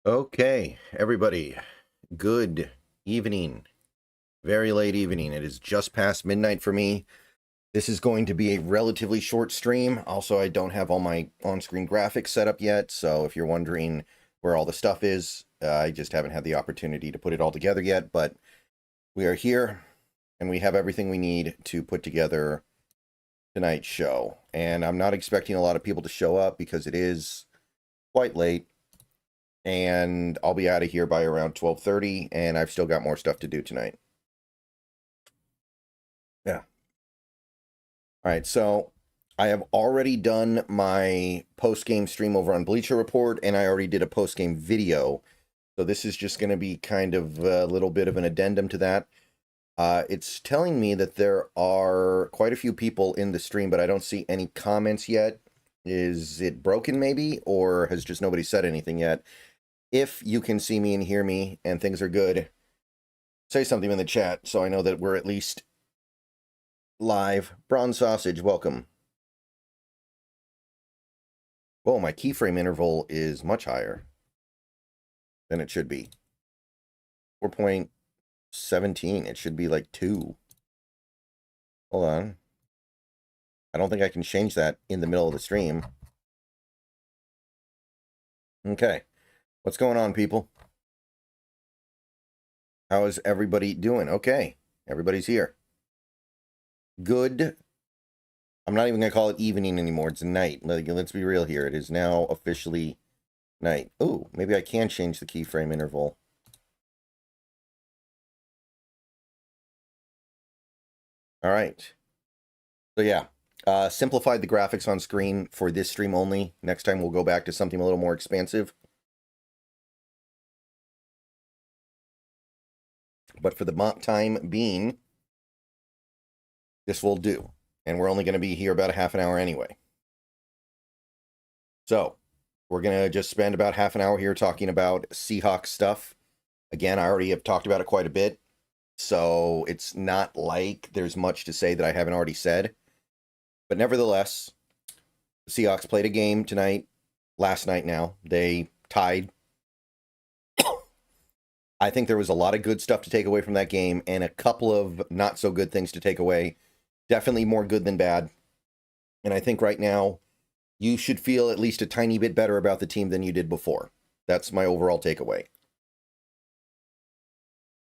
Okay, everybody, good evening. Very late evening. It is just past midnight for me. This is going to be a relatively short stream. Also, I don't have all my on-screen graphics set up yet, so if you're wondering where all the stuff is, I just haven't had the opportunity to put it all together yet, but we are here, and we have everything we need to put together tonight's show. And I'm not expecting a lot of people to show up because it is quite late. And I'll be out of here by around 12:30, and I've still got more stuff to do tonight. Yeah. All right, so I have already done my post-game stream over on Bleacher Report, and I already did a post-game video. So this is just going to be kind of a little bit of an addendum to that. It's telling me that there are quite a few people in the stream, but I don't see any comments yet. Is it broken maybe, or has just nobody said anything yet? If you can see me and hear me and things are good, say something in the chat so I know that we're at least live. Bronze Sausage, welcome. Whoa, my keyframe interval is much higher than it should be. 4.17. It should be like 2. Hold on. I don't think I can change that in the middle of the stream. Okay. What's going on, people? How is everybody doing? Okay. Everybody's here. Good. I'm not even going to call it evening anymore. It's night. Let's be real here. It is now officially night. Oh, maybe I can change the keyframe interval. All right. So yeah, simplified the graphics on screen for this stream only. Next time we'll go back to something a little more expansive. But for the time being, this will do. And we're only going to be here about a half an hour anyway. So we're going to just spend about half an hour here talking about Seahawks stuff. Again, I already have talked about it quite a bit. So it's not like there's much to say that I haven't already said. But nevertheless, the Seahawks played a game last night now. They tied. I think there was a lot of good stuff to take away from that game and a couple of not so good things to take away. Definitely more good than bad. And I think right now you should feel at least a tiny bit better about the team than you did before. That's my overall takeaway.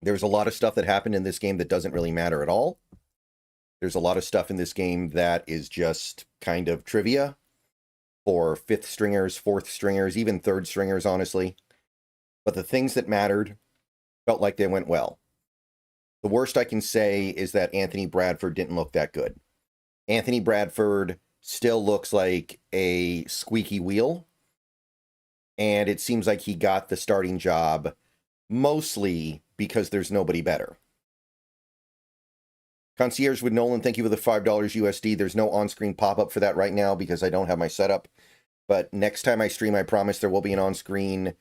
There's a lot of stuff that happened in this game that doesn't really matter at all. There's a lot of stuff in this game that is just kind of trivia for fifth stringers, fourth stringers, even third stringers, honestly. But the things that mattered felt like they went well. The worst I can say is that Anthony Bradford didn't look that good. Anthony Bradford still looks like a squeaky wheel. And it seems like he got the starting job mostly because there's nobody better. Concierge with Nolan, thank you for the $5 USD. There's no on-screen pop-up for that right now because I don't have my setup. But next time I stream, I promise there will be an on-screen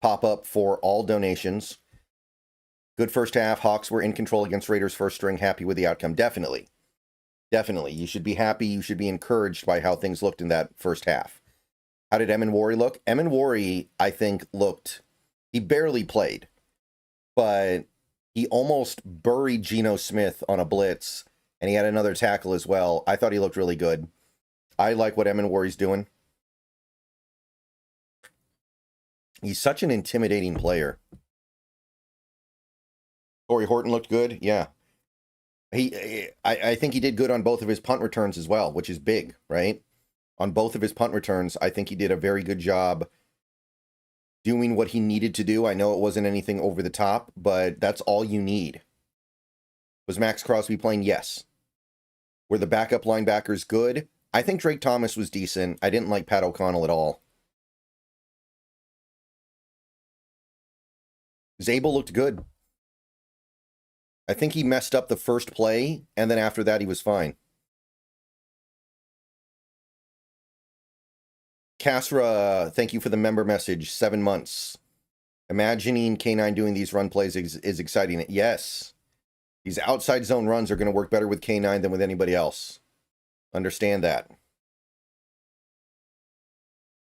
pop-up for all donations. Good first half. Hawks were in control against Raiders first string. Happy with the outcome. Definitely. Definitely. You should be happy. You should be encouraged by how things looked in that first half. How did Emin look? Emin, I think, he barely played, but he almost buried Geno Smith on a blitz, and he had another tackle as well. I thought he looked really good. I like what Emin doing. He's such an intimidating player. Corey Horton looked good. Yeah. I think he did good on both of his punt returns as well, which is big, right? On both of his punt returns, I think he did a very good job doing what he needed to do. I know it wasn't anything over the top, but that's all you need. Was Max Crosby playing? Yes. Were the backup linebackers good? I think Drake Thomas was decent. I didn't like Pat O'Connell at all. Zabel looked good. I think he messed up the first play, and then after that, he was fine. Kasra, thank you for the member message. 7 months. Imagining K9 doing these run plays is exciting. Yes. These outside zone runs are going to work better with K9 than with anybody else. Understand that.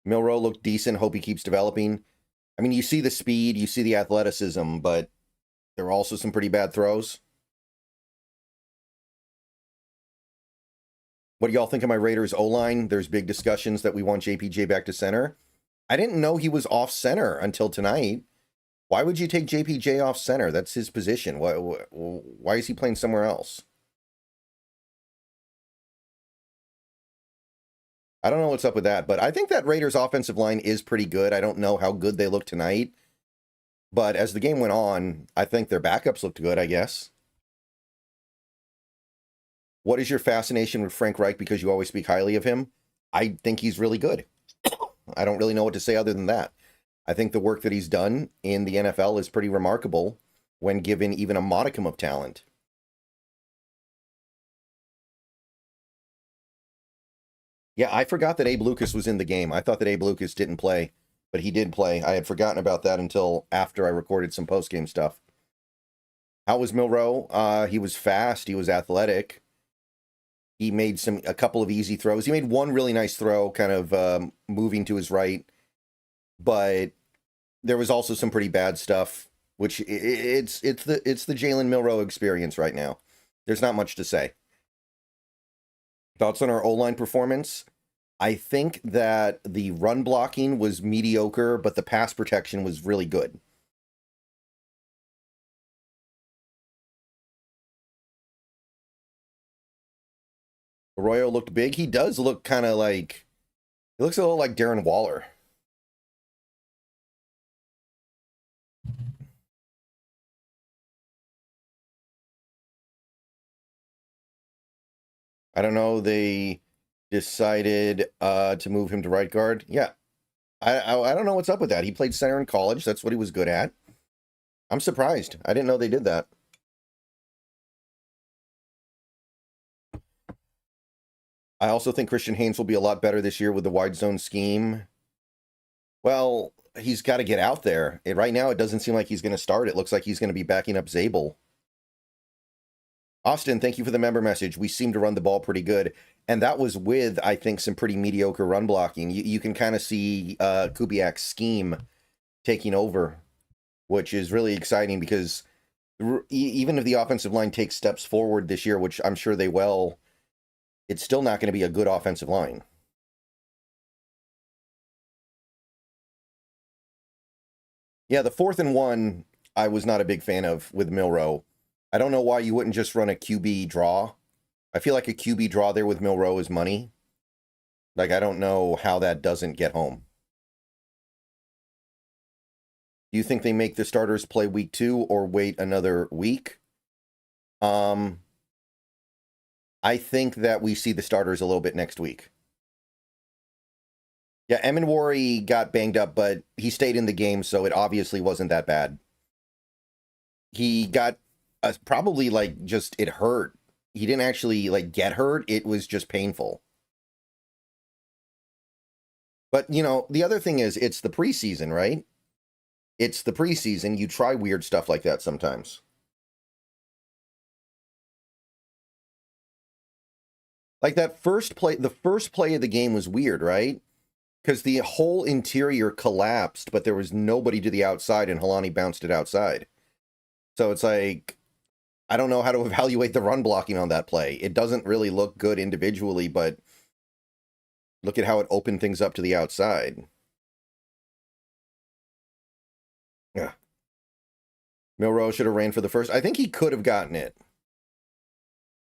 Milroe looked decent. Hope he keeps developing. I mean, you see the speed, you see the athleticism, but there are also some pretty bad throws. What do y'all think of my Raiders O-line? There's big discussions that we want JPJ back to center. I didn't know he was off center until tonight. Why would you take JPJ off center? That's his position. Why is he playing somewhere else? I don't know what's up with that, but I think that Raiders offensive line is pretty good. I don't know how good they look tonight, but as the game went on, I think their backups looked good, I guess. What is your fascination with Frank Reich because you always speak highly of him? I think he's really good. I don't really know what to say other than that. I think the work that he's done in the NFL is pretty remarkable when given even a modicum of talent. Yeah, I forgot that Abe Lucas was in the game. I thought that Abe Lucas didn't play, but he did play. I had forgotten about that until after I recorded some post-game stuff. How was Milroe? He was fast. He was athletic. He made a couple of easy throws. He made one really nice throw, kind of moving to his right, but there was also some pretty bad stuff. Which it's the Jalen Milroe experience right now. There's not much to say. Thoughts on our O-line performance? I think that the run blocking was mediocre, but the pass protection was really good. Arroyo looked big. He does look kind of like... He looks a little like Darren Waller. I don't know. They decided to move him to right guard. Yeah. I don't know what's up with that. He played center in college. That's what he was good at. I'm surprised. I didn't know they did that. I also think Christian Haynes will be a lot better this year with the wide zone scheme. Well, he's got to get out there. Right now, it doesn't seem like he's going to start. It looks like he's going to be backing up Zabel. Austin, thank you for the member message. We seem to run the ball pretty good. And that was with, I think, some pretty mediocre run blocking. You can kind of see Kubiak's scheme taking over, which is really exciting because even if the offensive line takes steps forward this year, which I'm sure they will, it's still not going to be a good offensive line. Yeah, the 4th and 1, I was not a big fan of with Milroe. I don't know why you wouldn't just run a QB draw. I feel like a QB draw there with Milroe is money. Like, I don't know how that doesn't get home. Do you think they make the starters play week 2 or wait another week? I think that we see the starters a little bit next week. Yeah, Eminwari got banged up, but he stayed in the game, so it obviously wasn't that bad. He got probably like just it hurt. He didn't actually like get hurt. It was just painful. But, you know, the other thing is it's the preseason, right? It's the preseason. You try weird stuff like that sometimes. Like that first play, the first play of the game was weird, right? Because the whole interior collapsed, but there was nobody to the outside, and Helani bounced it outside. So it's like, I don't know how to evaluate the run blocking on that play. It doesn't really look good individually, but look at how it opened things up to the outside. Yeah. Milroe should have ran for the first. I think he could have gotten it.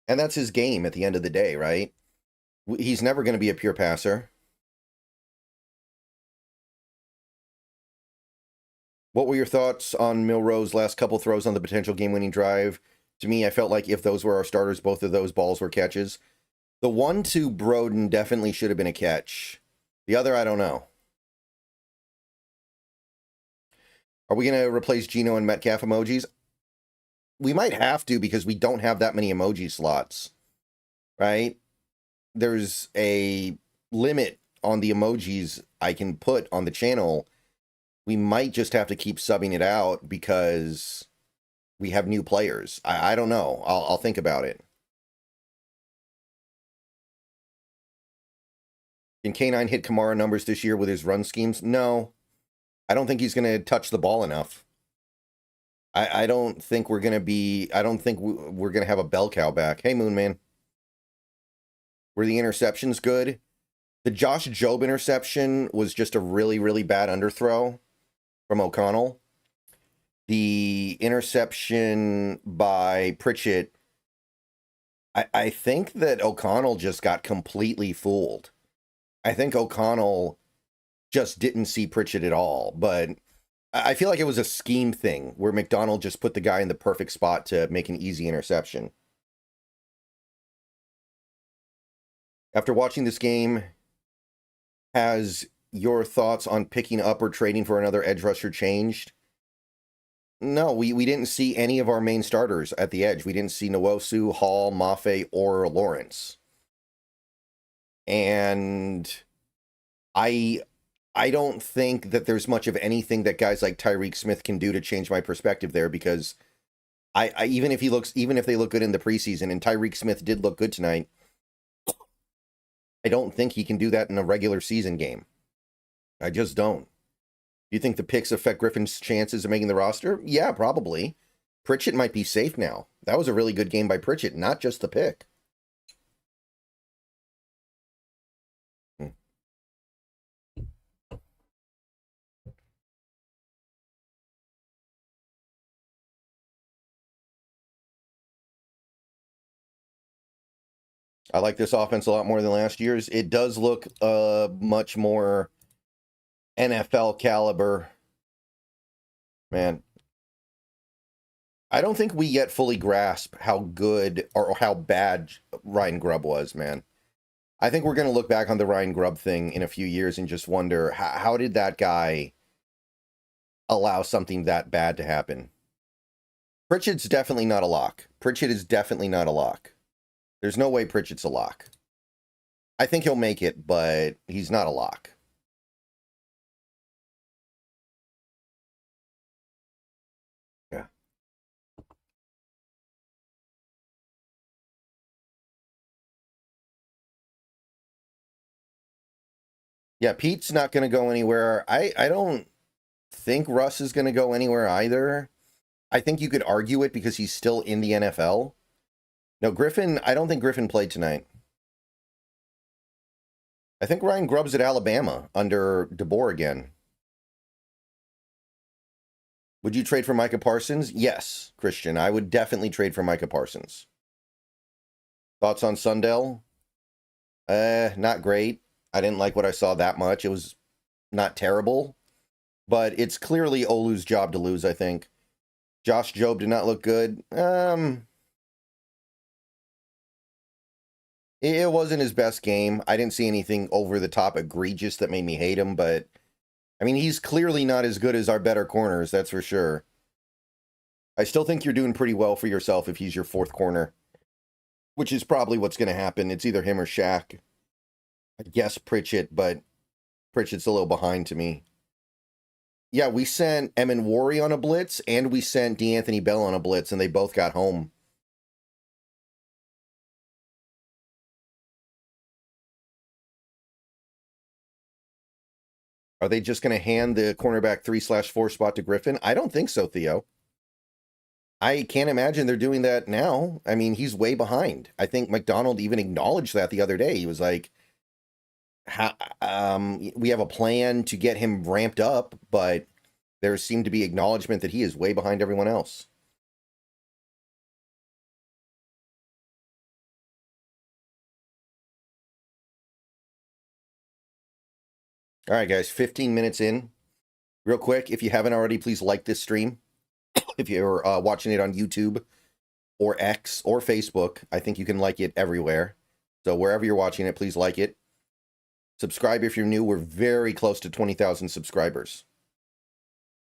And that's his game at the end of the day, right? He's never going to be a pure passer. What were your thoughts on Milroe's last couple throws on the potential game-winning drive? To me, I felt like if those were our starters, both of those balls were catches. The one to Broden definitely should have been a catch. The other, I don't know. Are we going to replace Geno and Metcalf emojis? We might have to because we don't have that many emoji slots, right? There's a limit on the emojis I can put on the channel. We might just have to keep subbing it out because we have new players. I don't know. I'll think about it. Can K9 hit Kamara numbers this year with his run schemes? No. I don't think he's going to touch the ball enough. I don't think we're going to be, I don't think we're going to have a bell cow back. Hey, Moon Man. Were the interceptions good? The Josh Jobe interception was just a really, really bad underthrow from O'Connell. The interception by Pritchett, I think that O'Connell just got completely fooled. I think O'Connell just didn't see Pritchett at all, but I feel like it was a scheme thing where McDonald just put the guy in the perfect spot to make an easy interception. After watching this game, has your thoughts on picking up or trading for another edge rusher changed? No, we didn't see any of our main starters at the edge. We didn't see Nwosu, Hall, Mafe, or Lawrence. And I don't think that there's much of anything that guys like Tyreek Smith can do to change my perspective there, because I even if they look good in the preseason, and Tyreek Smith did look good tonight, I don't think he can do that in a regular season game. I just don't. Do you think the picks affect Griffin's chances of making the roster? Yeah, probably. Pritchett might be safe now. That was a really good game by Pritchett, not just the pick. I like this offense a lot more than last year's. It does look much more NFL caliber. Man, I don't think we yet fully grasp how good or how bad Ryan Grubb was, man. I think we're going to look back on the Ryan Grubb thing in a few years and just wonder, how did that guy allow something that bad to happen? Pritchett's definitely not a lock. Pritchett is definitely not a lock. There's no way Pritchett's a lock. I think he'll make it, but he's not a lock. Yeah. Yeah, Pete's not going to go anywhere. I don't think Russ is going to go anywhere either. I think you could argue it because he's still in the NFL. No, Griffin, I don't think Griffin played tonight. I think Ryan Grubb's at Alabama under DeBoer again. Would you trade for Micah Parsons? Yes, Christian. I would definitely trade for Micah Parsons. Thoughts on Sundell? Not great. I didn't like what I saw that much. It was not terrible, but it's clearly Olu's job to lose, I think. Josh Jobe did not look good. It wasn't his best game. I didn't see anything over the top egregious that made me hate him, but I mean, he's clearly not as good as our better corners, that's for sure. I still think you're doing pretty well for yourself if he's your fourth corner, which is probably what's going to happen. It's either him or Shaq. I guess Pritchett, but Pritchett's a little behind to me. Yeah, we sent Emin Wari on a blitz, and we sent D'Anthony Bell on a blitz, and they both got home. Are they just going to hand the cornerback 3/4 spot to Griffin? I don't think so, Theo. I can't imagine they're doing that now. I mean, he's way behind. I think McDonald even acknowledged that the other day. He was like, we have a plan to get him ramped up, but there seemed to be acknowledgement that he is way behind everyone else. All right, guys, 15 minutes in. Real quick, if you haven't already, please like this stream. If you're watching it on YouTube or X or Facebook, I think you can like it everywhere. So wherever you're watching it, please like it. Subscribe if you're new. We're very close to 20,000 subscribers.